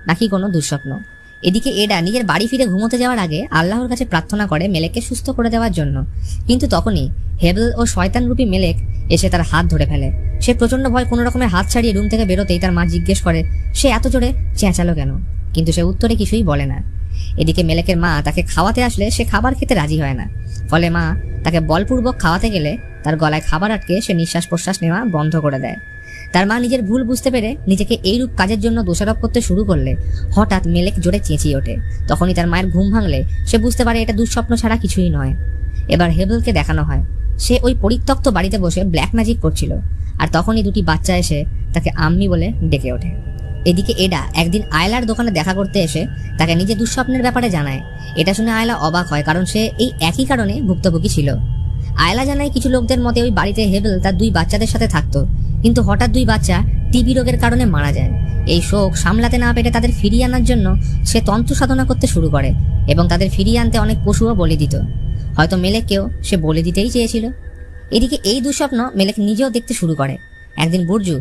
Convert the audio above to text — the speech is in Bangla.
নাকি কোনো দুঃস্বপ্ন। এদিকে এডা নিজের বাড়ি ফিরে ঘুমোতে যাওয়ার আগে আল্লাহর কাছে প্রার্থনা করে মেলেককে সুস্থ করে দেওয়ার জন্য। কিন্তু তখনই হেবেল ও শয়তানরূপী মেলেক এসে তার হাত ধরে ফেলে। সে প্রচন্ড ভয় কোনো রকমের হাত ছাড়িয়ে রুম থেকে বেরোতেই তার মা জিজ্ঞেস করে সে এত জোরে চেঁচালো কেন, কিন্তু সে উত্তরে কিছুই বলে না। এদিকে মেলেকের মা তাকে খাওয়াতে আসলে সে খাবার খেতে রাজি হয় না। ফলে মা তাকে বলপূর্বক খাওয়াতে গেলে তার গলায় খাবার আটকে সে নিঃশ্বাস প্রশ্বাস নেওয়া বন্ধ করে দেয়। তার মা নিজের ভুল বুঝতে পেরে নিজেকে এইরূপ কাজের জন্য দোষারোপ করতে শুরু করলে হঠাৎ মেলেক জোরে চেঁচিয়ে ওঠে। তখনই তার মায়ের ঘুম ভাঙলে সে বুঝতে পারে এটা দুঃস্বপ্ন ছাড়া কিছুই নয়। এবার হেবেলকে দেখানো হয় সে ওই পরিত্যক্ত বাড়িতে বসে ব্ল্যাক ম্যাজিক করছিল, আর তখনই দুটি বাচ্চা এসে তাকে আম্মি বলে ডেকে ওঠে। এদিকে এডা একদিন আয়লার দোকানে দেখা করতে এসে তাকে নিজের দুঃস্বপ্নের ব্যাপারে জানায়। এটা শুনে আয়লা অবাক হয়, কারণ সে এই একই কারণে ভুক্তভোগী ছিল। আয়লা জানায় কিছু লোকদের মতে ওই বাড়িতে হেবেল তার দুই বাচ্চাদের সাথে থাকতো, কিন্তু হঠাৎ দুই বাচ্চা টিবি রোগের কারণে মারা যায়। এই শোক সামলাতে না পেরে তাদের ফিরিয়ে আনার জন্য সে তন্ত্র সাধনা করতে শুরু করে এবং তাদের ফিরিয়ে আনতে অনেক পশুও বলি দিত। হয়তো মেলেককেও সে বলে দিতেই চেয়েছিল। এদিকে এই দুঃস্বপ্ন মেলেক নিজেও দেখতে শুরু করে। একদিন বুর্জু